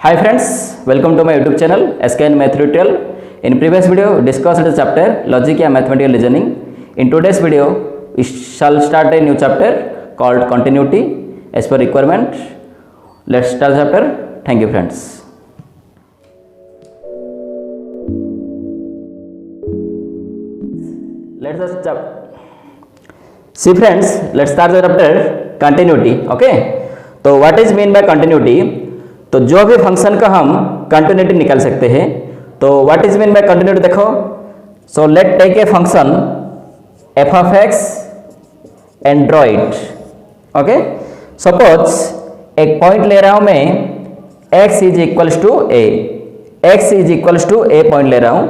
Hi friends, welcome to my YouTube channel SKN Math Tutorial. In previous video, discussed the chapter Logic and Mathematical Reasoning. In today's video, we shall start a new chapter called Continuity as per requirement. Let's start the chapter. Thank you friends. See friends, let's start the chapter Continuity. Okay. तो what is mean by continuity? तो जो भी function का हम continuity निकाल सकते हैं, तो what is mean by continuity देखो. So let take a function f of x and draw it. Okay, suppose एक पॉइंट ले रहा हूं मैं, x is equals to a, x is equals to a point ले रहा हूं.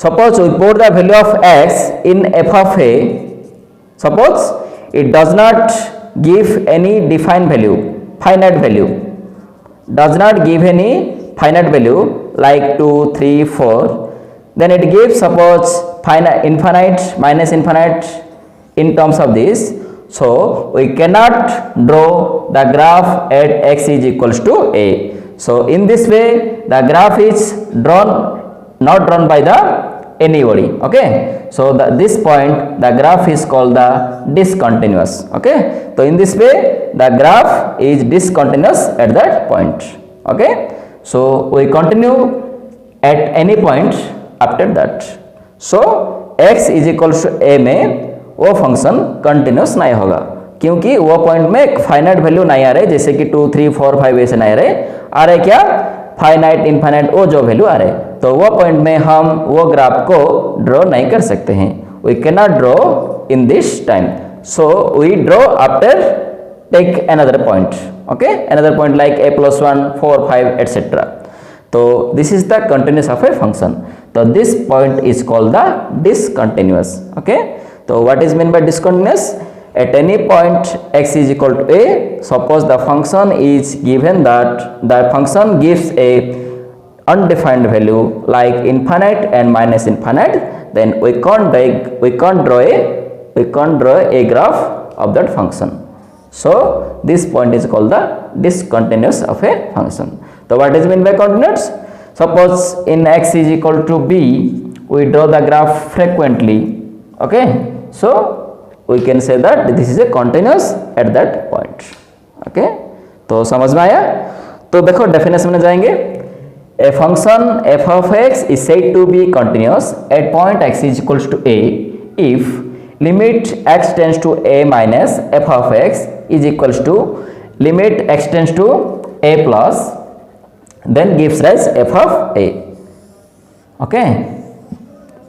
Suppose we put the value of x in f of a. Suppose it does not give any defined value, finite value, does not give any finite value like 2, 3, 4, then it gives suppose finite, infinite, minus infinite in terms of this. So we cannot draw the graph at x is equals to a. So in this way the graph is drawn, not drawn by the anybody. Okay, so this point the graph is called the discontinuous. Okay, so in this way the graph is discontinuous at that point. Okay, so we continue at any point after that. So x is equals to a में वो function continuous नहीं होगा, क्योंकि वो point में एक finite value नहीं आ रहे, जैसे कि 2, 3, 4, 5 ऐसे नहीं आ रहे क्या, फाइनाइट, इनफाइनाइट, वो जो वैल्यू आ रहे, तो वो पॉइंट में हम वो ग्राफ को ड्रॉ नहीं कर सकते हैं. We can not draw in this time. So we draw after take another point. Okay, another point like a plus 1, 4, 5 etc. So this is the continuous of a function. So this point is called the discontinuous. Okay, so what is meant by discontinuous? At any point x is equal to a, suppose the function is given that the function gives a undefined value like infinite and minus infinite, then we can't draw a graph of that function. So this point is called the discontinuous of a function. So what is meant by continuous? Suppose in x is equal to b, we draw the graph frequently. Okay, so we can say that this is a continuous at that point. Okay, तो समझ में आया? तो देखो definition में जाएंगे. A function f of x is said to be continuous at point x is equals to a if limit x tends to a minus f of x is equals to limit x tends to a plus, then gives rise f of a. Okay,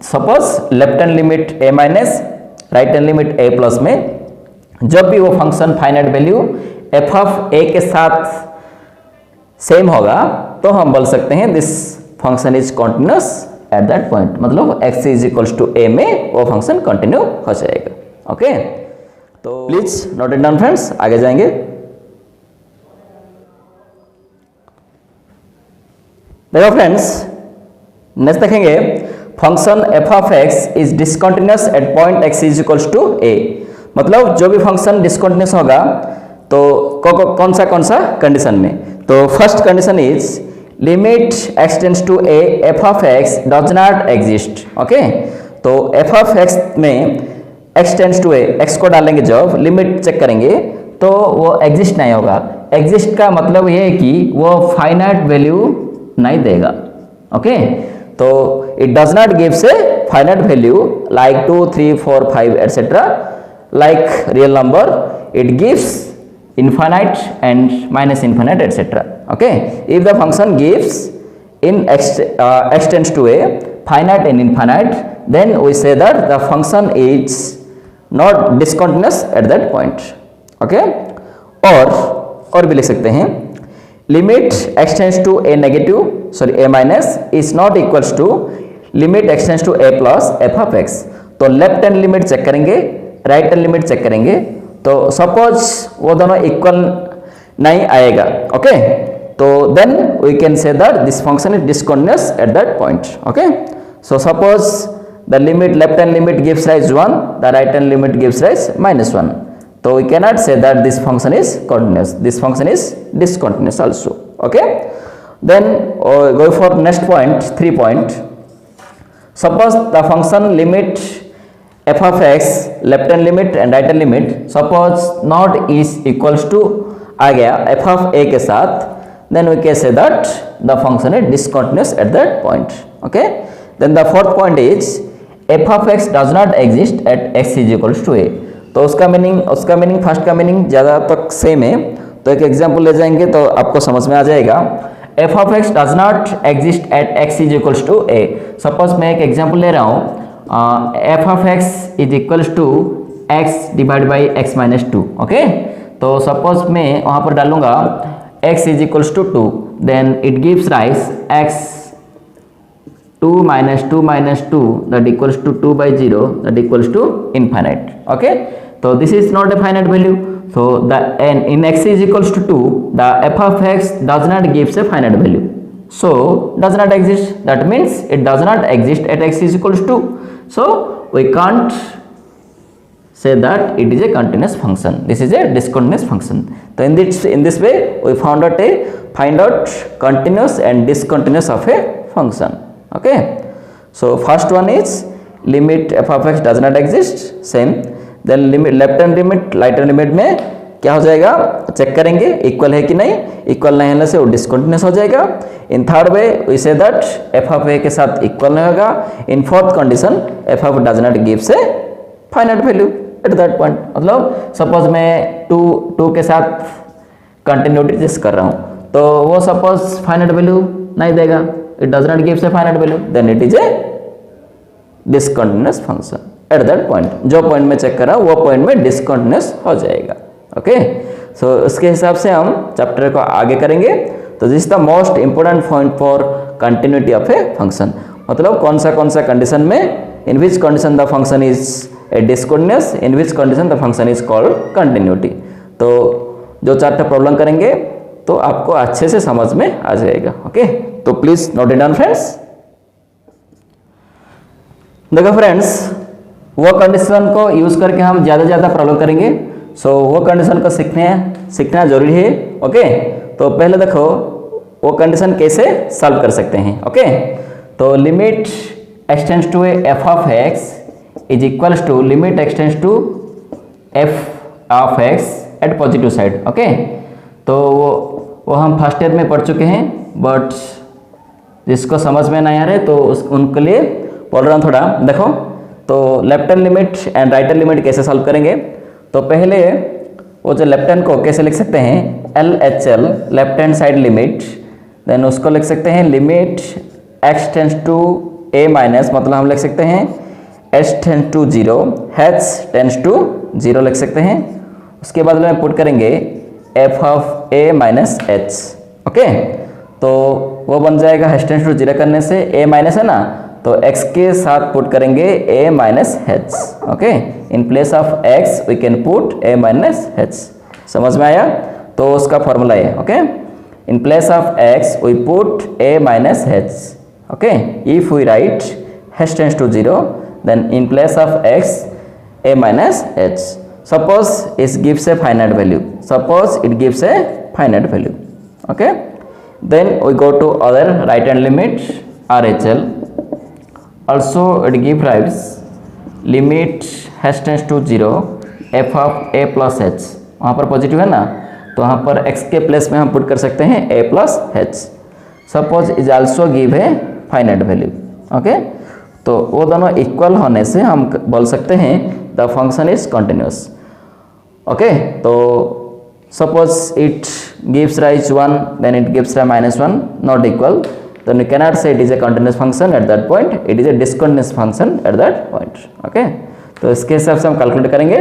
suppose left hand limit a minus right hand limit a plus में जब भी वो function finite value f of a के साथ same होगा, तो हम बोल सकते हैं this function is continuous at that point. मतलब x is equals to a में वो फंक्शन कंटिन्यू हो जाएगा. ओके, तो please note it down friends. आगे जाएंगे. देखो फ्रेंड्स, नेक्स्ट देखेंगे function f of x is discontinuous at point x is equals to a. मतलब जो भी फंक्शन डिसकंटिन्यूअस होगा तो कौन सा कंडीशन में. तो first condition is limit x tends to a f of x does not exist. Okay, तो f ऑफ x में x tends to a, x को डालेंगे जब लिमिट चेक करेंगे तो वो एग्जिस्ट नहीं होगा. एग्जिस्ट का मतलब ये है कि वो फाइनाइट वैल्यू नहीं देगा. ओके, तो it does not gives a finite value like 2, 3, 4, 5 etcetera like real number. It gives infinite and minus infinite etc. Okay, if the function gives in x tends to a finite and infinite, then we say that the function is not discontinuous at that point. Okay, और भी लिख सकते हैं limit x tends to a negative a minus is not equals to limit x tends to a plus f of x. तो left hand limit check करेंगे, right hand limit check करेंगे, तो suppose वो दोनों इक्वल नहीं आएगा. Okay, तो then we can say that this function is discontinuous at that point. Okay, so suppose the limit left hand limit gives rise 1, the right hand limit gives rise -1. तो we cannot say that this function is continuous. This function is discontinuous also. Okay, Then go for next point, 3 point. Suppose the function limit f of x, left hand limit and right hand limit, suppose not is equals to आ गया f of a के साथ, then we can say that the function is discontinuous at that point. Okay. Then the fourth point is f of x does not exist at x is equals to a. तो उसका meaning first का meaning ज़्यादा तक same है, तो एक example ले जाएंगे तो आपको समझ में आ जाएगा. f of x does not exist at x is equals to a. Suppose मैं एक एग्जांपल ले रहा हूँ, f of x is equals to x divide by x minus 2. Okay, तो सपोज मैं वहाँ पर डालूंगा x is equals to 2, then it gives rise x 2 minus 2 minus 2 that equals to 2 by 0 that equals to infinite. Okay, so this is not a finite value. So the n in x is equals to 2, the f of x does not gives a finite value. So does not exist. That means it does not exist at x is equals to 2. So we can't say that it is a continuous function. This is a discontinuous function. So in this way we find out continuous and discontinuous of a function. Okay. So first one is limit f of x does not exist, same. Then limit left hand limit right hand limit में क्या हो जाएगा, check करेंगे equal है कि नहीं, equal नहीं होने से वो डिसकंटिन्यूअस हो जाएगा. In third way we say that f of a के साथ इक्वल नहीं होगा. In fourth condition f of does not gives a finite value at that point. मतलब सपोज मैं टू के साथ कंटिन्यूटी टेस्ट कर रहा हूँ तो वो सपोज फाइनाइट वैल्यू नहीं देगा, it does not gives a finite value, then it is a discontinuous function at that point. जो पॉइंट में चेक कर रहा हूँ वो पॉइंट में डिसकंटिन्यूअस हो जाएगा. ओके, सो उसके हिसाब से हम चैप्टर को आगे करेंगे. तो this is the most important point for continuity of a function. मतलब कौन सा कंडीशन में, in which condition the function is a discontinuous, in which condition the function is called continuity. तो जो 4 प्रॉब्लम करेंगे तो आपको अच्छे से समझ में आ जाएगा. ओके, तो please note it down friends. देखो फ्रेंड्स, वो कंडीशन को यूज करके हम ज़्यादा प्रॉब्लम करेंगे. सो वो कंडीशन को सीखना जरूरी है. ओके, तो पहले देखो वो कंडीशन कैसे सॉल्व कर सकते हैं. ओके, तो limit x tends to f of x is equals to limit x tends to f of x at positive side. Okay, तो वो हम फर्स्ट ईयर में पढ़ चुके हैं, बट जिसको समझ में नहीं आ रहे तो उनके लिए बोल रहा हूँ थोड़ा. देखो, तो left hand limit and right hand limit कैसे सॉल्व करेंगे. तो पहले वो जो लेफ्ट हैंड को कैसे लिख सकते हैं, LHL left hand side limit, then उसको लिख सकते हैं limit x tends to a minus, मतलब हम लिख सकते हैं h tends to 0, h tends to 0 लिख सकते हैं. उसके बाद में पुट करेंगे f of a minus h. Okay, तो वो बन जाएगा h टेंड्स टू 0 करने से a माइनस है ना, तो x के साथ पुट करेंगे a minus h. Okay, in place of x we can put a minus h. समझ में आया? तो उसका फॉर्मूला है. Okay, in place of x we put a minus h. Okay, if we write h tends to 0, then in place of x a minus h. Suppose it gives a finite value, suppose it gives a finite value. Okay, then we go to other right hand limit RHL. Also it gives rise limit h tends to 0 f of a plus h. वहाँ पर positive है ना, तो वहाँ पर x के place में हम पुट कर सकते हैं a plus h. Suppose is also give है फाइनाइट वैल्यू. ओके, तो वो दोनों इक्वल होने से हम बोल सकते हैं the function is continuous. Okay, तो suppose it gives rise 1, then it gives rise minus 1, not equal, then we cannot say it is a continuous function at that point, it is a discontinuous function at that point. Okay, तो इसके हिसाब से हम calculate करेंगे.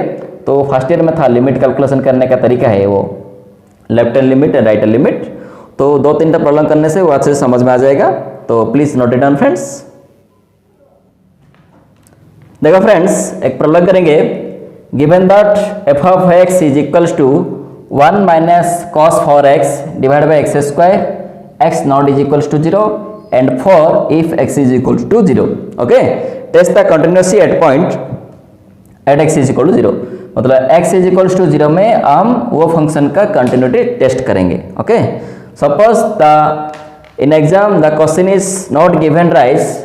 तो first year में था limit calculation करने का तरीका है वो left hand limit and right hand limit. तो 2-3 प्रॉब्लम करने से वो अच्छे से समझ में आ जाएगा. तो please note it down friends. देखो फ्रेंड्स, एक प्रॉब्लम करेंगे. Given that f of x is equals to 1 minus cos 4x divided by x square x not is equals to 0 and for if x is equals to 0. okay, test the continuity at point at x is equal to 0. मतलब x is equals to 0 में हम वो function का continuity test करेंगे. Okay, suppose the In exam, the question is not given rise,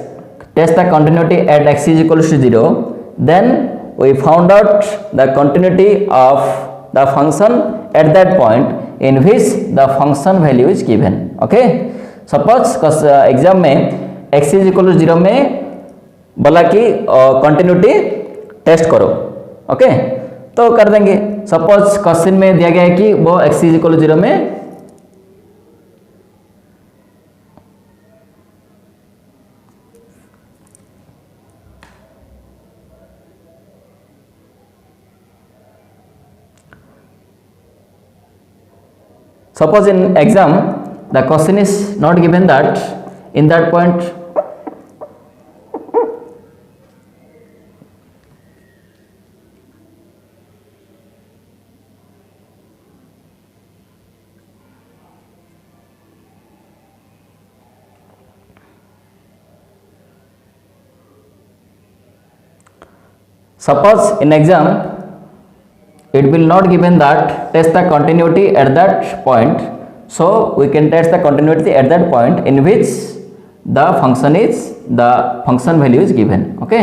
test the continuity at x is equals to 0. Then we found out the continuity of the function at that point in which the function value is given. Okay. Suppose exam में x is equal to 0 में बोला कि continuity test करो. Okay तो कर देंगे. Suppose question में दिया गया है कि वो x is equal to 0 में suppose in exam the question is not given that in that point suppose in exam it will not given that test the continuity at that point, so we can test the continuity at that point in which the function value is given. Okay,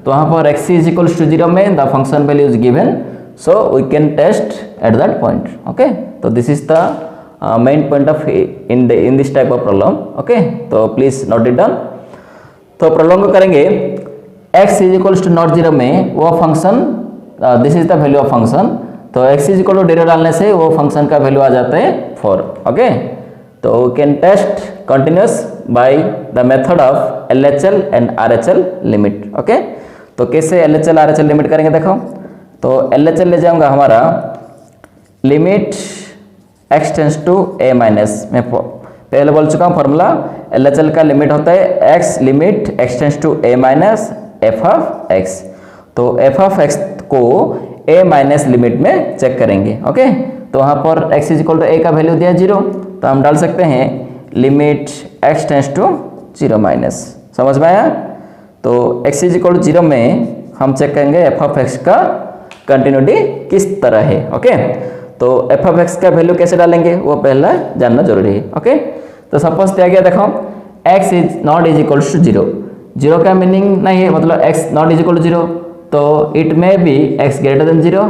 तो वहाँ पर x is equals to 0 में the function value is given, so we can test at that point. Okay, तो this is the main point of in this type of problem. Okay, तो please note it down. तो problem को करेंगे x is equals to not 0 में वो function this is the value of function, तो x is equal to 0 डालने से वो फंक्शन का वैल्यू आ जाता है 4. ओके तो we can test continuous by the method of LHL and RHL limit. Okay तो कैसे LHL RHL लिमिट करेंगे देखो. तो LHL ले जाऊंगा हमारा limit x tends to a minus. मैं पहले बोल चुका हूँ फॉर्मूला. LHL का लिमिट होता है x limit x tends to a minus f of x. तो f ऑफ x को a माइनस लिमिट में चेक करेंगे. ओके तो वहाँ पर x is equal to a का वैल्यू दिया 0, तो हम डाल सकते हैं limit x tends to 0 minus. समझ में आया. तो x इज इक्वल टू 0 में हम चेक करेंगे f ऑफ x का कंटिन्यूटी किस तरह है. ओके तो f ऑफ x का वैल्यू कैसे डालेंगे वो पहला जानना जरूरी है. ओके तो सपोज दिया गया देखो x is not is equal to 0. 0 का मीनिंग नहीं है, मतलब x not is equal to 0, तो it may be x greater than 0,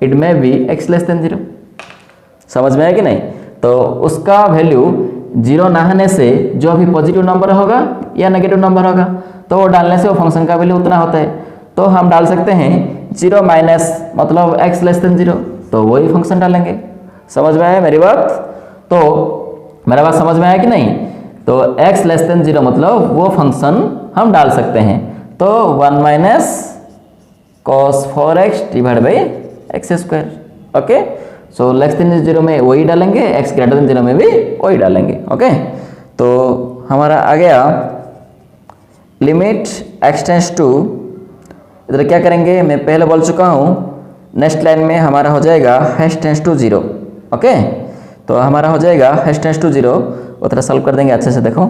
it may be x less than 0. समझ में आया कि नहीं. तो उसका वैल्यू 0 ना होने से जो भी पॉजिटिव नंबर होगा या नेगेटिव नंबर होगा तो वो डालने से वो फंक्शन का वैल्यू उतना होता है. तो हम डाल सकते हैं 0 माइनस मतलब x लेस देन 0, तो वही फंक्शन डालेंगे. समझ में आया मेरी बात. तो मेरा बात समझ में आया कि नहीं. तो x लेस देन 0 मतलब वो फंक्शन हम डाल सकते हैं. तो 1 minus cos 4x divide by x square. Okay so less than 0 में वही डालेंगे, x ग्रेटर देन 0 में भी वही डालेंगे. ओके तो हमारा आ गया लिमिट x टेंस टू, इधर क्या करेंगे मैं पहले बोल चुका हूँ. नेक्स्ट लाइन में हमारा हो जाएगा h टेंस टू 0. ओके तो हमारा हो जाएगा h टेंस टू 0. वो थोड़ा सॉल्व कर देंगे अच्छे से. देखो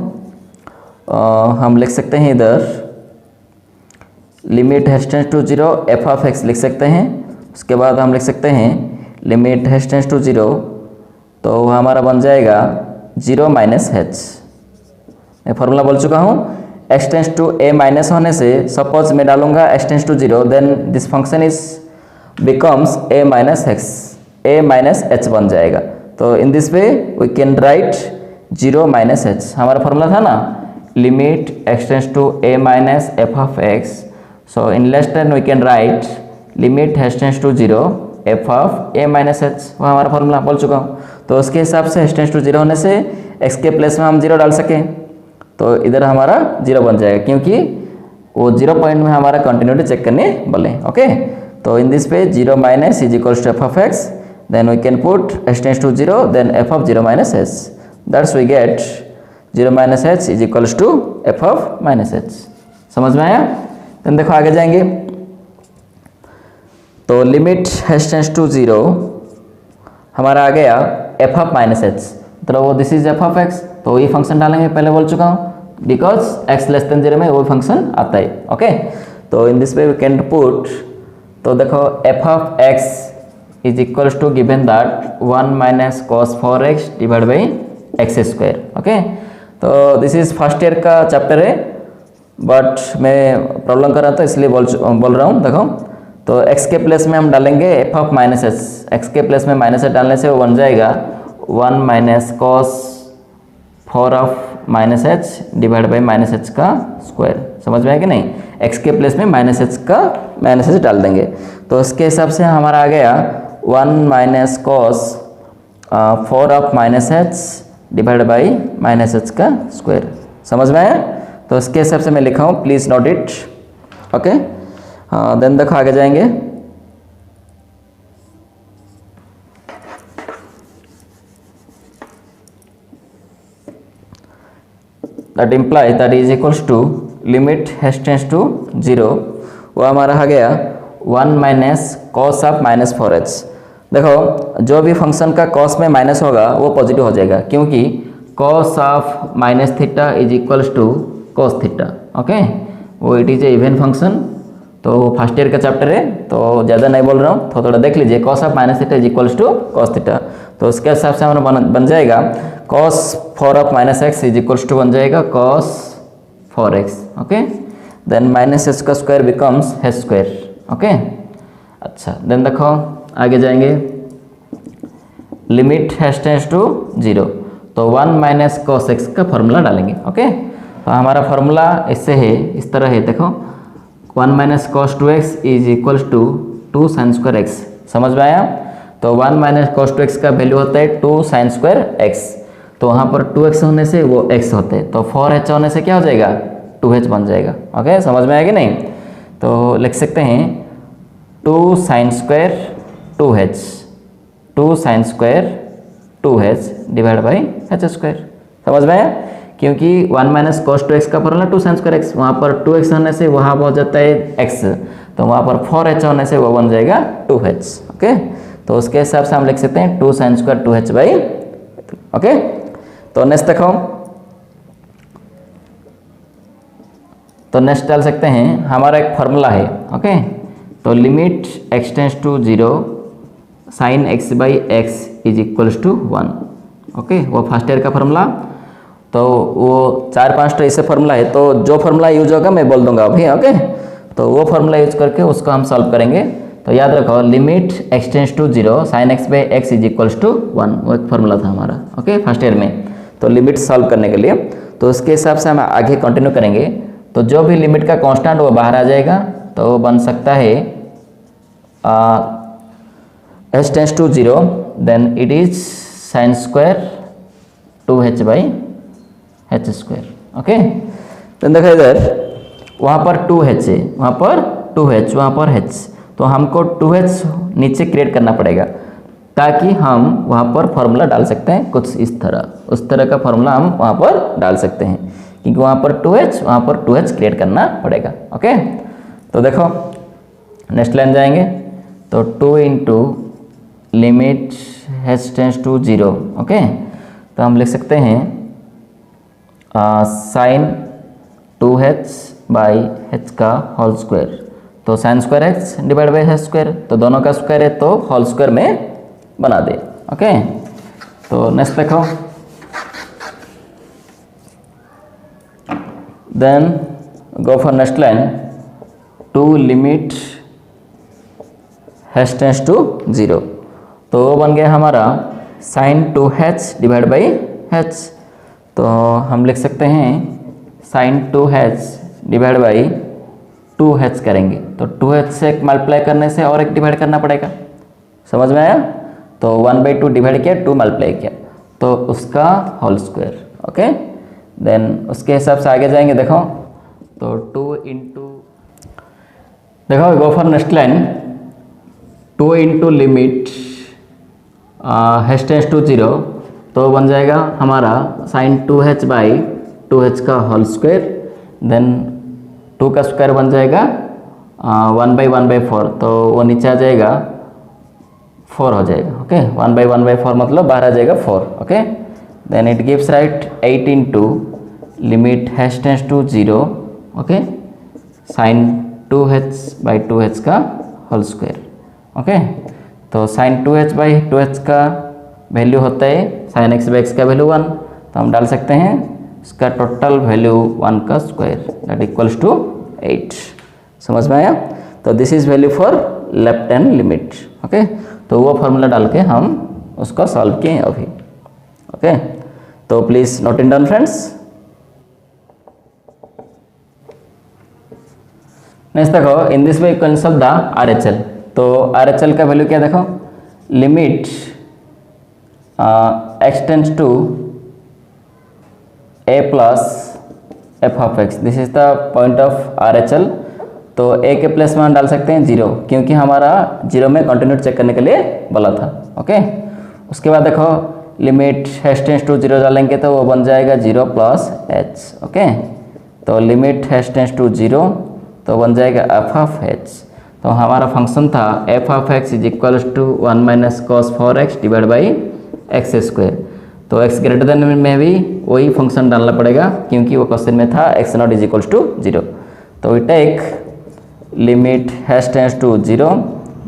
हम लिख सकते हैं इधर limit h tends to 0 f of x लिख सकते हैं. उसके बाद हम लिख सकते हैं लिमिट h टेंस टू 0, तो वो हमारा बन जाएगा 0 माइनस h. मैं फॉर्मूला बोल चुका हूँ. x tends to a minus होने से सपोज मैं डालूंगा x tends to 0, then this function is becomes a minus x, a minus h बन जाएगा. तो in this way we can write 0 minus h. हमारा फॉर्मूला था ना limit x tends to a minus f of x. So in less than we can write limit h tends to 0 f of a minus h. वो हमारा formula बोल चुका हूँ. तो उसके हिसाब से h tends to 0 होने से x के प्लेस में हम 0 डाल सकें, तो इधर हमारा 0 बन जाएगा क्योंकि वो 0 पॉइंट में हमारा कंटिन्यूटी चेक करने बोले. ओके तो इन दिस पे 0 minus is equals to f of x, then we can put h tends to 0 then f of 0 minus h. That's we get 0 minus h is equals to f of minus h. समझ में आया. तो देखो आगे जाएंगे. तो limit h tends to 0 हमारा आ गया f ऑफ माइनस h, मतलब वो this is f of x, तो ये फंक्शन डालेंगे. पहले बोल चुका हूँ बिकॉज x लेस देन 0 में वो फंक्शन आता है. ओके तो in this way we can put, तो देखो f of x is equals to given that 1 minus cos 4x divide by x square. Okay तो दिस इज़ फर्स्ट ईयर का chapter है, बट मैं प्रॉब्लम कर रहा था इसलिए बोल रहा हूँ। देखो, तो x के प्लेस में हम डालेंगे F of minus H. X के प्लेस में माइनस एच डालने से वो बन जाएगा 1 minus cos 4 of minus H divide by minus h का स्क्वायर। समझ में आया कि नहीं? x के प्लेस में माइनस एच डाल देंगे, तो इसके हिसाब से हमारा आ गया 1 minus cos 4 of minus H divide by minus h का स्क्वायर। समझ में आया? तो इसके हिसाब से मैं लिखा हूँ, please note it. Okay, then देखो आगे जाएंगे। That imply that is equals to limit h tends to 0, वो हमारा आ गया 1 minus cos of minus 4h। देखो, जो भी फंक्शन का कॉस में माइनस होगा वो पॉजिटिव हो जाएगा, क्योंकि cos of minus theta is equals to cos theta. Okay, वो it is a even function. तो फर्स्ट ईयर का चैप्टर है, तो ज़्यादा नहीं बोल रहा हूँ, तो थोड़ा देख लीजिए। Cos of minus theta is equals to cos theta, तो उसके हिसाब से हमारा बन जाएगा cos 4 of minus x is equals to बन जाएगा cos 4x। Okay, then minus h का square becomes h square. Okay, अच्छा, देन देखो आगे जाएंगे। लिमिट हैश टेंड्स टू 0, तो 1 माइनस कॉस एक्स का फॉर्मूला डालेंगे। ओके, तो हमारा फॉर्मूला इससे है, इस तरह है। देखो, 1 minus cos 2x is equals to 2 sine square x. समझ में आया? तो 1 माइनस कॉस 2x का वैल्यू होता है 2 साइन स्क्वायर एक्स, तो वहाँ पर 2x होने से वो x होते हैं, तो 4h होने से क्या हो जाएगा? 2h बन जाएगा। ओके, समझ में आया कि नहीं? तो लिख सकते हैं 2 sine square 2h, 2 sine square 2h divide by h square. समझ में आया? क्योंकि 1 माइनस कॉस 2x का फॉर्मूला 2 साइन स्क्वायर एक्स, वहाँ पर 2x होने से वहाँ हो जाता है x, तो वहाँ पर 4h होने से वो बन जाएगा 2h। ओके, तो उसके हिसाब से हम लिख सकते हैं 2 sine square 2h by. Okay, तो नेक्स्ट देखो, तो नेक्स्ट डाल सकते हैं, हमारा एक फॉर्मूला है। ओके, तो limit x tends to 0 sine x by x is equals to 1। Okay, वो फर्स्ट ईयर का फॉर्मूला, तो वो 4-5 तो ऐसे फॉर्मूला है, तो जो फॉर्मूला यूज होगा मैं बोल दूंगा अभी। ओके, तो वो फॉर्मूला यूज करके उसको हम सॉल्व करेंगे। तो याद रखो, limit x tends to 0 sine x by x is equals to 1, वो एक फॉर्मूला था हमारा। ओके, फर्स्ट ईयर में, तो लिमिट सॉल्व करने के लिए, तो उसके हिसाब से हम आगे कंटिन्यू करेंगे। तो जो भी लिमिट का कांस्टेंट वो बाहर आ जाएगा, तो वो बन सकता है h tends to 0, then it is sine square 2h by h square. Okay, तो देखो इधर, वहाँ पर 2h है, वहाँ पर 2h, वहाँ पर h, तो हमको 2h नीचे क्रिएट करना पड़ेगा, ताकि हम वहाँ पर फॉर्मूला डाल सकते हैं कुछ इस तरह, उस तरह का फॉर्मूला हम वहाँ पर डाल सकते हैं, क्योंकि वहाँ पर 2h, वहाँ पर 2h क्रिएट करना पड़ेगा। ओके, तो देखो नेक्स्ट लाइन जाएंगे, तो 2 into limit h tends to 0। Okay, तो हम लिख सकते हैं साइन 2h बाई h का होल स्क्वायर, तो sine square x divide by h square, तो दोनों का स्क्वायर है तो होल स्क्वायर में बना दे। ओके, तो नेक्स्ट देखो, then go for next line, 2 limit h tends to 0, तो वो बन गया हमारा sign 2h divide by h, तो हम लिख सकते हैं sine 2h divide by 2h करेंगे, तो 2h से एक मल्टीप्लाई करने से और एक डिवाइड करना पड़ेगा। समझ में आया? तो 1/2 डिवाइड किया, 2 मल्टीप्लाई किया, तो उसका होल स्क्वायर। ओके, देन उसके हिसाब से आगे जाएंगे। देखो, तो 2 इंटू, देखो go for next line, 2 into limit h tends to 0, तो बन जाएगा हमारा साइन 2h बाई 2h का होल स्क्वायर, देन 2 का स्क्वायर बन जाएगा 1/1/4, तो वो नीचे आ जाएगा 4 हो जाएगा। ओके, 1/1/4 मतलब बाहर आ जाएगा 4। Okay, then it gives right 8 into limit h tends to 0। Okay, sine 2h by 2h का होल स्क्वायर। ओके, तो साइन 2h बाई 2h का वैल्यू होता है साइन x बाई x का वैल्यू 1, तो हम डाल सकते हैं इसका टोटल वैल्यू 1 का स्क्वायर दैट इक्वल्स टू 8। समझ में आया? तो this is value for left hand limit. Okay, तो वो फॉर्मूला डाल के हम उसको सॉल्व किए अभी। ओके, तो please note in down friends. Next देखो, in this way can solve the RHL। तो RHL का वैल्यू क्या देखो, limit x tends to a plus f of x, this is the point of RHL। तो a के place में डाल सकते हैं 0, क्योंकि हमारा 0 में कंटिन्यूटी चेक करने के लिए बोला था। ओके, उसके बाद देखो लिमिट h टेंड्स टू 0 डालेंगे तो वो बन जाएगा 0 प्लस h। ओके, तो लिमिट h टेंड्स टू 0 तो बन जाएगा f ऑफ h। तो हमारा फंक्शन था f of x is equals to 1 minus cos 4x divide by x square. तो x ग्रेटर देन में भी वही फंक्शन डालना पड़ेगा, क्योंकि वो क्वेश्चन में था x not is equals to 0। तो we take limit h tends to 0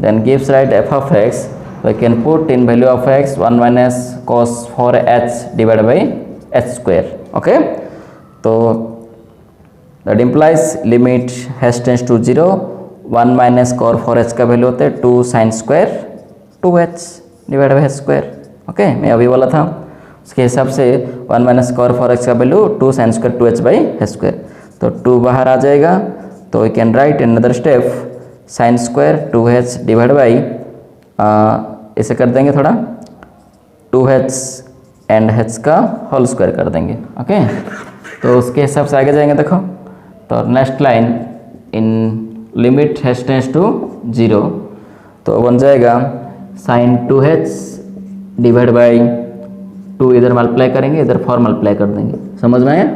then gives right f of x, we can put in value of x 1 minus cos 4h divided by h square। okay, तो that implies limit h tends to 0 1 minus cos 4h का value होता है 2 sin square 2h divide by h square. Okay, मैं अभी बोला था उसके हिसाब से 1 माइनस cos 4h का value 2 sin square 2h by h square. तो 2 बाहर आ जाएगा, तो we can write another step sin square 2h divide by इसे कर देंगे थोड़ा 2h एंड h का होल स्क्वायर कर देंगे। ओके, तो उसके हिसाब से आगे जाएंगे। देखो, तो next line in limit h tends to 0 तो बन जाएगा sin 2h डिवाइड बाई 2, इधर मल्टीप्लाई करेंगे, इधर 4 मल्टीप्लाई कर देंगे। समझ में आया?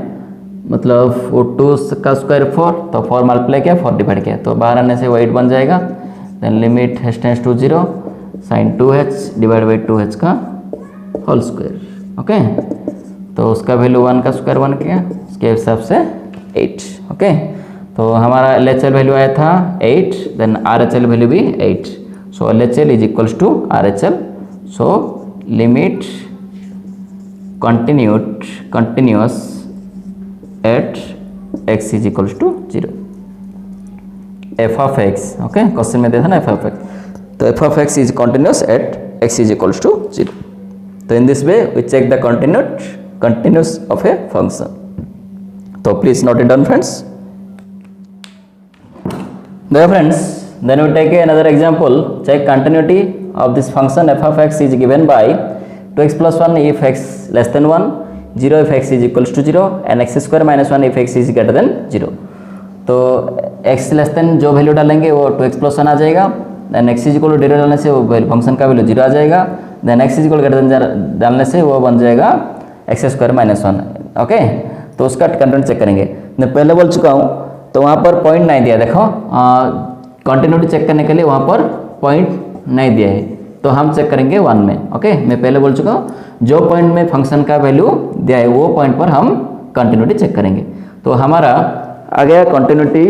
मतलब वो 2 का स्क्वायर 4, तो 4 मल्टीप्लाई किया 4 डिवाइड किया, तो बाहर आने से वो 8 बन जाएगा। Then limit h tends to 0 sin 2h divide by 2h का होल स्क्वायर। ओके, तो उसका वैल्यू 1 का स्क्वायर 1 किया, उसके हिसाब से 8। ओके, तो हमारा LHL वैल्यू आया था 8, देन RHL वैल्यू भी 8। So LHL is equals to RHL। So limit continuous at x is equals to 0 f of x। Okay, question में दिया था ना f ऑफ x, तो f of x is continuous at x is equals to 0। तो in this way we check the continuous of a function। तो please note it down friends। Dear friends, then we take another example, check continuity of this function f of x is given by 2x plus 1 if x less than 1, 0 if x is equals to 0 and x square minus 1 if x is greater than 0। तो x less than जो वैल्यू डालेंगे वो 2x plus 1 आ जाएगा, then x is equal to 0 डालने से वो फंक्शन का वैल्यू 0 आ जाएगा, then x is equal greater than डालने से वो बन जाएगा x स्क्वायर माइनस 1। ओके, तो उसका कंटेंट चेक करेंगे। मैं पहले बोल चुका हूँ, तो वहाँ पर पॉइंट नहीं दिया। देखो, कंटिन्यूटी चेक करने के लिए वहाँ पर पॉइंट नहीं दिया है, तो हम चेक करेंगे 1 में। ओके, मैं पहले बोल चुका हूँ, जो पॉइंट में फंक्शन का वैल्यू दिया है वो पॉइंट पर हम कंटिन्यूटी चेक करेंगे। तो हमारा आ गया कंटिन्यूटी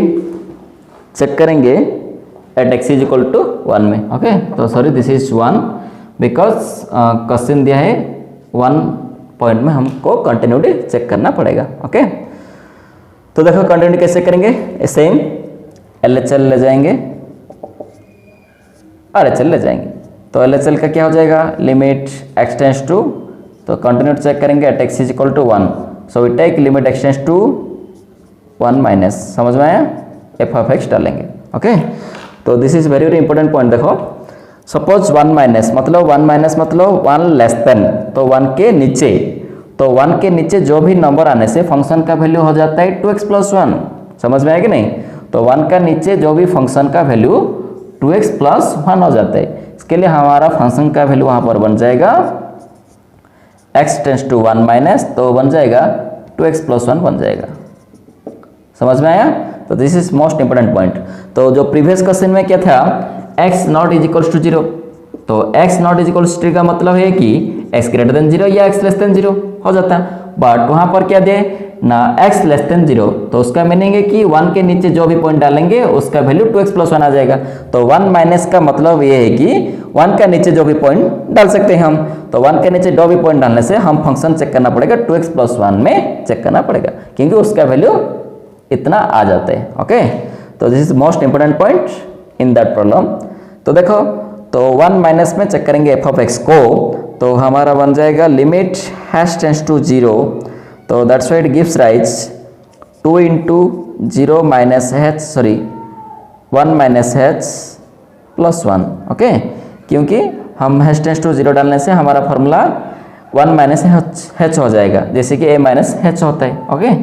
चेक करेंगे at x is equal to 1 में। ओके, तो sorry this is 1 because question दिया है 1 पॉइंट में हमको कंटिन्यूटी चेक करना पड़ेगा। ओके, तो देखो कंटिन्यूटी कैसे करेंगे, सेम LHL ले जाएंगे, RHL ले जाएंगे। तो LHL का क्या हो जाएगा, लिमिट x टेंड्स टू, तो कंटिन्यूटी चेक करेंगे at x is equal to 1। So we take limit x tends to 1 minus, समझ में आया, f ऑफ x डालेंगे। ओके, तो this is very very important point. देखो, सपोज 1 माइनस मतलब 1 less than, तो 1 के नीचे, तो 1 के नीचे जो भी नंबर आने से फंक्शन का वैल्यू हो जाता है 2x प्लस 1। समझ में आया कि नहीं? तो 1 का नीचे जो भी फंक्शन का वैल्यू 2x प्लस 1 हो जाता है। इसके लिए हमारा फंक्शन का वैल्यू वहाँ पर बन जाएगा x टेंड्स टू 1 माइनस, तो बन जाएगा 2x प्लस 1 बन जाएगा। समझ में आया? तो this is most important point. तो जो प्रीवियस क्वेश्चन में क्या था, x not is equals to 0, तो x not is equals to 0 का मतलब है कि x ग्रेटर देन 0 या x लेस देन 0 हो जाता है। बट वहाँ पर क्या दे ना, x लेस देन 0, तो उसका मीनिंग है कि 1 के नीचे जो भी पॉइंट डालेंगे उसका वैल्यू 2x प्लस 1 आ जाएगा। तो 1 माइनस का मतलब ये है कि 1 के नीचे जो भी पॉइंट डाल सकते हैं हम। तो 1 के नीचे जो भी पॉइंट डालने से हम फंक्शन चेक करना पड़ेगा 2x + 1 में चेक करना पड़ेगा, क्योंकि उसका वैल्यू इतना आ जाता है। ओके, तो this is most important point in that problem. तो देखो, तो 1 माइनस में चेक करेंगे एफ ऑफ एक्स को, तो हमारा बन जाएगा लिमिट हैश टेंस टू 0, तो that's why it gives rise 2 into 0 minus H, sorry 1 minus H plus 1। Okay, क्योंकि हम हैश टेंस टू 0 डालने से हमारा फॉर्मूला 1 माइनस एच हो जाएगा, जैसे कि ए माइनस एच होता है। ओके,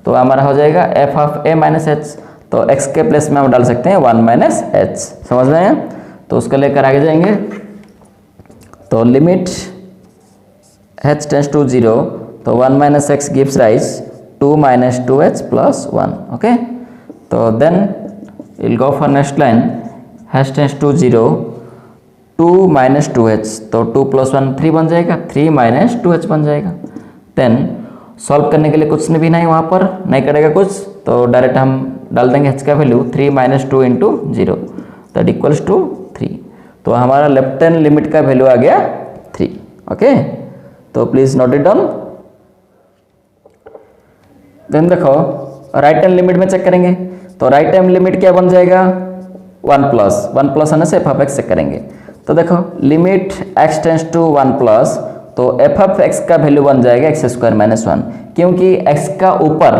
तो हमारा हो जाएगा F of A minus H, तो एक्स के प्लेस में हम डाल सकते हैं 1 माइनस एच। समझ में आया? तो उसको लेकर आगे जाएंगे, तो लिमिट h टेंस टू 0, तो 1 minus x gives rise 2 minus 2h plus 1। Okay, तो then will go for next line, h tends to 0, 2 minus 2h, तो 2 प्लस 1 3 बन जाएगा, 3 माइनस 2h बन जाएगा। देन सॉल्व करने के लिए कुछ भी नहीं, वहाँ पर नहीं करेगा कुछ, तो डायरेक्ट हम डाल देंगे h का value 3 minus 2 into 0, that equals to 3। तो हमारा लेफ्ट हैंड लिमिट का वैल्यू आ गया 3। ओके, तो please note it down. Then देखो, राइट हैंड लिमिट में चेक करेंगे, तो राइट हैंड लिमिट क्या बन जाएगा 1 प्लस आने से एफ ऑफ एक्स चेक करेंगे। तो देखो, limit x tends to 1 plus, तो एफ ऑफ एक्स का वैल्यू बन जाएगा एक्स स्क्वायर माइनस 1, क्योंकि x का ऊपर,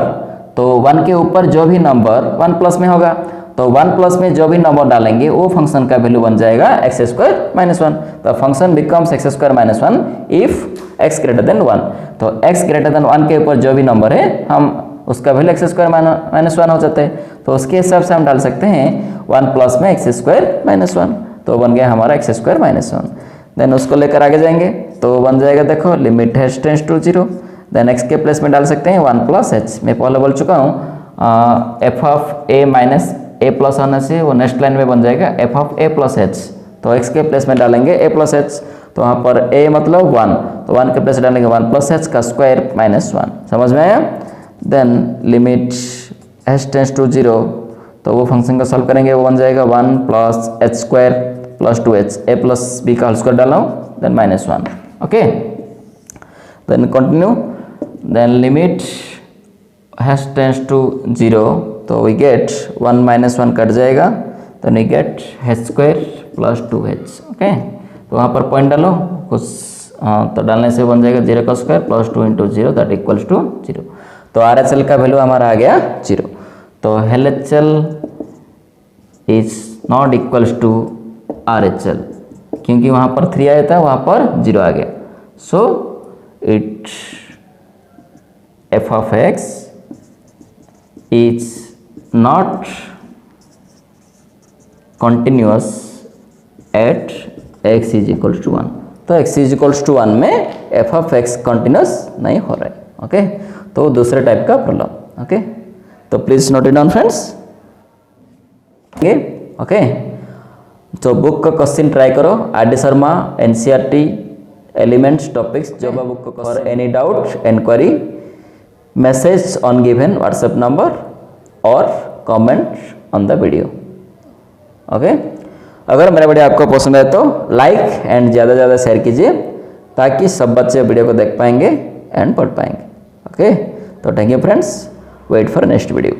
तो 1 के ऊपर जो भी नंबर 1 प्लस में होगा, तो 1 प्लस में जो भी नंबर डालेंगे वो फंक्शन का वैल्यू बन जाएगा एक्स स्क्वायर माइनस 1। तो function becomes x square minus 1 if x greater then 1। तो x ग्रेटर देन 1 के ऊपर जो भी नंबर है हम उसका वैल्यू एक्स स्क्वायर माइनस 1 हो जाता है। तो उसके हिसाब से हम डाल सकते हैं 1 प्लस में एक्स स्क्वायर माइनस 1, तो बन गया हमारा एक्स स्क्वायर माइनस 1। देन उसको लेकर आगे जाएंगे, तो बन जाएगा, देखो limit h tends to 0, then x के प्लेस में डाल सकते हैं 1 प्लस एच। मैं पहले बोल चुका हूँ F of A minus A plus आने से वो नेक्स्ट लाइन में बन जाएगा F of A plus H, तो x के प्लेस में डालेंगे ए प्लस एच, तो वहाँ पर a मतलब 1, तो 1 के प्लेस डालेंगे 1 प्लस एच का स्क्वायर माइनस 1। समझ में आया? Then limit h tends to 0, तो वो फंक्शन को सॉल्व करेंगे, वो बन जाएगा 1 plus h square plus 2h, a plus b का होल स्क्वायर डाला हूँ, then minus 1। Okay, then continue, then limit h tends to 0, तो वी गेट 1 माइनस 1 कट जाएगा, तो we get h square plus 2h। Okay, तो वहाँ पर point डालो कुछ, तो डालने से बन जाएगा 0 का square plus 2 into 0, that equals to 0। तो RHL का वैल्यू हमारा आ गया 0। तो LHL is not equals to RHL, क्योंकि वहाँ पर 3 आया था, वहाँ पर 0 आ गया। So it f of x is not continuous at x is equals to 1। तो x is equals to 1 में f of x कंटिन्यूस नहीं हो रहा है। ओके, तो दूसरे टाइप का प्रॉब्लम। ओके, तो please note it down friends. Okay, तो बुक का क्वेश्चन ट्राई करो, R D Sharma NCERT elements topics जोबा बुक को। For any doubt enquiry message on given WhatsApp number और comment on the video. Okay, अगर मेरा video आपको पसंद है तो लाइक एंड ज़्यादा से ज़्यादा शेयर कीजिए, ताकि सब बच्चे वीडियो को देख पाएंगे एंड पढ़ पाएंगे। ओके, तो thank you friends, wait for next video.